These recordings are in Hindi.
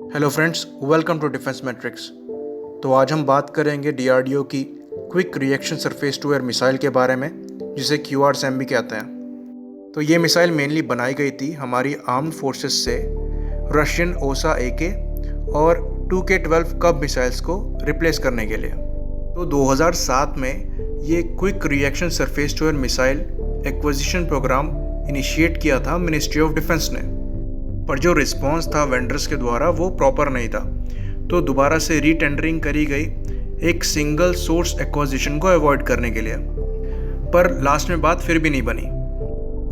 Hello friends, welcome to defence matrix. तो आज हम बात करेंगे डीआरडीओ की quick reaction surface to air missile के बारे में, जिसे QRSAM भी कहते हैं। तो ये मिसाइल मेनली बनाई गई थी हमारी आर्म्ड फोर्सेस से रशियन ओसा AK और 2K12 कब मिसाइल्स को रिप्लेस करने के लिए। तो 2007 में ये quick reaction surface to air missile acquisition programme initiate किया था मिनिस्ट्री ऑफ डिफेंस ने, पर जो रिस्पांस था वेंडर्स के द्वारा वो प्रॉपर नहीं था। तो दोबारा से रीटेंडरिंग करी गई एक सिंगल सोर्स एक्विजिशन को अवॉइड करने के लिए, पर लास्ट में बात फिर भी नहीं बनी।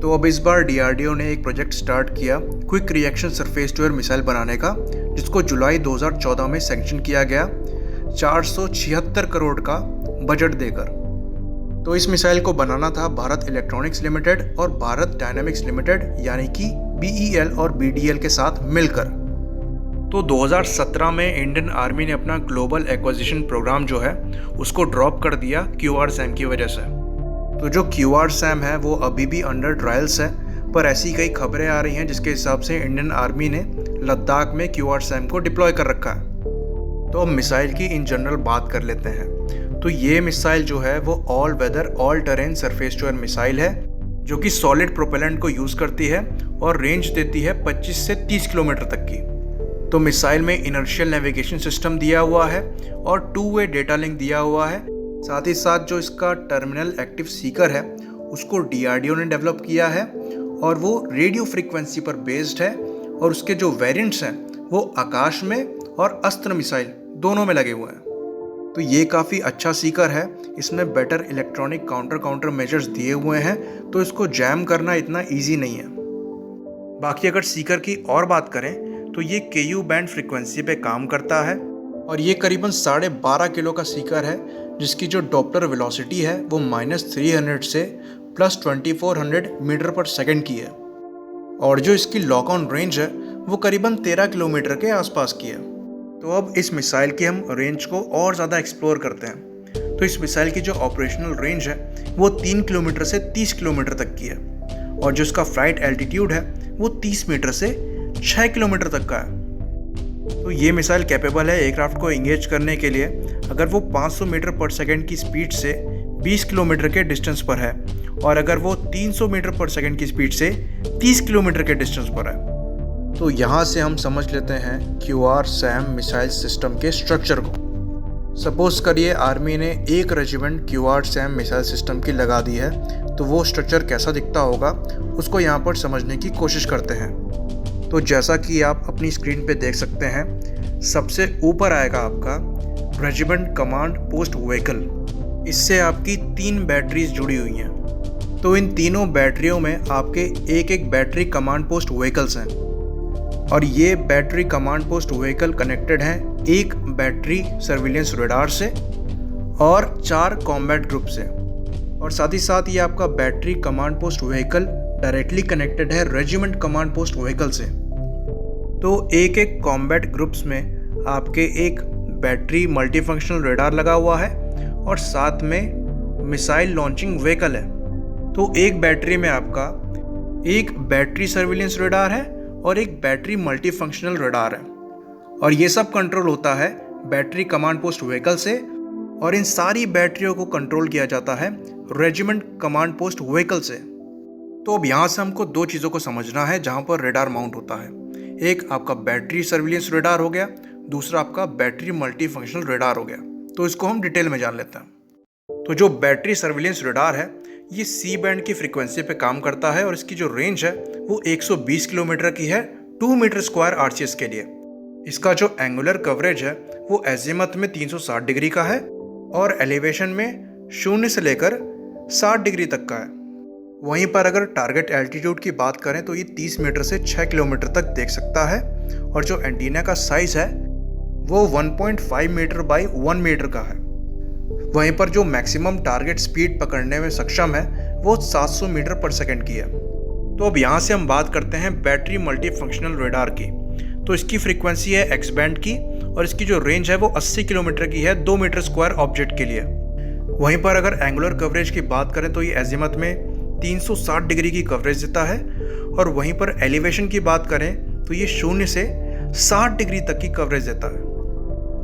तो अब इस बार डीआरडीओ ने एक प्रोजेक्ट स्टार्ट किया quick reaction surface to air missile बनाने का, जिसको जुलाई 2014 में सैंक्शन किया गया 476 करोड़ का बजट देकर। तो इस मिसाइल को बनाना था भारत इलेक्ट्रॉनिक्स लिमिटेड और भारत डायनामिक्स लिमिटेड यानी कि BEL और BDL के साथ मिलकर। तो 2017 में इंडियन आर्मी ने अपना ग्लोबल एक्विजिशन प्रोग्राम जो है उसको ड्रॉप कर दिया QRSAM की वजह से। तो जो QRSAM है वो अभी भी अंडर ट्रायल्स है, पर ऐसी कई खबरें आ रही हैं जिसके हिसाब से इंडियन आर्मी ने लद्दाख में QRSAM को डिप्लॉय कर रखा है। तो अब मिसाइल की इन जनरल बात कर लेते हैं। तो ये मिसाइल जो है वो all weather all terrain surface to air missile है, जो कि सॉलिड प्रोपेलेंट को यूज़ करती है और रेंज देती है 25 से 30 किलोमीटर तक की। तो मिसाइल में इनर्शियल नेविगेशन सिस्टम दिया हुआ है और 2-वे डेटा लिंक दिया हुआ है। साथ ही साथ जो इसका टर्मिनल एक्टिव सीकर है उसको डीआरडीओ ने डेवलप किया है और वो रेडियो फ्रीक्वेंसी पर बेस्ड है, और उसके जो वेरिएंट्स हैं वो आकाश में और अस्त्र मिसाइल दोनों में लगे हुए हैं। तो ये काफ़ी अच्छा सीकर है, इसमें बेटर इलेक्ट्रॉनिक काउंटर मेजर्स दिए हुए हैं, तो इसको जैम करना इतना इजी नहीं है। बाकी अगर सीकर की और बात करें तो ये KU बैंड फ्रीक्वेंसी पे काम करता है और ये करीबन 12.5 किलो का सीकर है, जिसकी जो डॉपलर वेलोसिटी है वो -300 से +2400 मीटर पर सेकेंड की है, और जो इसकी लॉक ऑन रेंज है वो करीबन 13 किलोमीटर के आसपास की है। तो अब इस मिसाइल की हम रेंज को और ज़्यादा एक्सप्लोर करते हैं। तो इस मिसाइल की जो ऑपरेशनल रेंज है वो 3 किलोमीटर से 30 किलोमीटर तक की है, और जो इसका फ्लाइट एल्टीट्यूड है वो 30 मीटर से 6 किलोमीटर तक का है। तो ये मिसाइल कैपेबल है एयरक्राफ्ट को इंगेज करने के लिए अगर वो 500 मीटर पर सेकेंड की स्पीड से 20 किलोमीटर के डिस्टेंस पर है, और अगर वो 300 मीटर पर सेकेंड की स्पीड से 30 किलोमीटर के डिस्टेंस पर है। तो यहाँ से हम समझ लेते हैं QRSAM मिसाइल सिस्टम के स्ट्रक्चर को। सपोज करिए आर्मी ने एक रेजिमेंट QRSAM मिसाइल सिस्टम की लगा दी है, तो वो स्ट्रक्चर कैसा दिखता होगा उसको यहाँ पर समझने की कोशिश करते हैं। तो जैसा कि आप अपनी स्क्रीन पे देख सकते हैं, सबसे ऊपर आएगा आपका रेजिमेंट कमांड पोस्ट व्हीकल। इससे आपकी 3 बैटरीज जुड़ी हुई हैं। तो इन तीनों बैटरियों में आपके एक बैटरी कमांड पोस्ट व्हीकल्स हैं, और ये battery command post vehicle connected हैं एक बैटरी सर्विलेंस रडार से और 4 कॉम्बैट ग्रुप से, और साथ ही साथ ये आपका battery command post vehicle directly connected है रेजिमेंट कमांड पोस्ट व्हीकल से। तो एक कॉम्बैट ग्रुप्स में आपके एक बैटरी मल्टीफंक्शनल रडार लगा हुआ है और साथ में मिसाइल लॉन्चिंग व्हीकल है। तो एक बैटरी में आपका एक बैटरी सर्विलेंस रडार है और एक बैटरी मल्टीफंक्शनल रडार है, और ये सब कंट्रोल होता है बैटरी कमांड पोस्ट व्हीकल से, और इन सारी बैटरियों को कंट्रोल किया जाता है रेजिमेंट कमांड पोस्ट व्हीकल से। तो अब यहाँ से हमको 2 चीज़ों को समझना है जहाँ पर रडार माउंट होता है। एक आपका बैटरी सर्विलेंस रडार हो गया, दूसरा आपका बैटरी मल्टीफंक्शनल रडार हो गया। तो इसको हम डिटेल में जान लेते हैं। तो जो बैटरी सर्विलेंस रडार है ये C बैंड की फ्रीक्वेंसी पे काम करता है, और इसकी जो रेंज है वो 120 किलोमीटर की है 2 मीटर स्क्वायर RCS के लिए। इसका जो एंगुलर कवरेज है वो एजीमथ में 360 डिग्री का है और एलिवेशन में 0 से लेकर 60 डिग्री तक का है। वहीं पर अगर टारगेट एल्टीट्यूड की बात करें तो ये 30 मीटर से 6 किलोमीटर तक देख सकता है, और जो एंटीना का साइज़ है वो 1.5 मीटर बाई 1 मीटर का है। वहीं पर जो मैक्सिमम टारगेट स्पीड पकड़ने में सक्षम है वो 700 मीटर पर सेकेंड की है। तो अब यहाँ से हम बात करते हैं बैटरी मल्टीफंक्शनल रडार की। तो इसकी फ्रीक्वेंसी है X बैंड की, और इसकी जो रेंज है वो 80 किलोमीटर की है 2 मीटर स्क्वायर ऑब्जेक्ट के लिए। वहीं पर अगर एंगुलर कवरेज की बात करें तो ये एजीमथ में 360 डिग्री की कवरेज देता है, और वहीं पर एलिवेशन की बात करें तो ये 0 से 60 डिग्री तक की कवरेज देता है।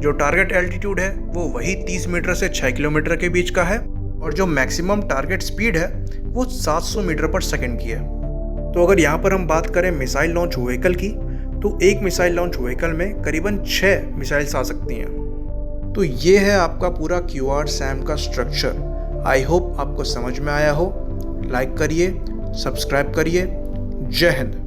जो टारगेट एल्टीट्यूड है वो वही 30 मीटर से 6 किलोमीटर के बीच का है और जो मैक्सिमम टारगेट स्पीड है वो 700 मीटर पर सेकेंड की है। तो अगर यहाँ पर हम बात करें मिसाइल लॉन्च व्हीकल की, तो एक मिसाइल लॉन्च व्हीकल में करीबन 6 मिसाइल्स आ सकती हैं। तो ये है आपका पूरा QRSAM का स्ट्रक्चर। आई होप आपको समझ में आया हो। लाइक करिए, सब्सक्राइब करिए। जय हिंद।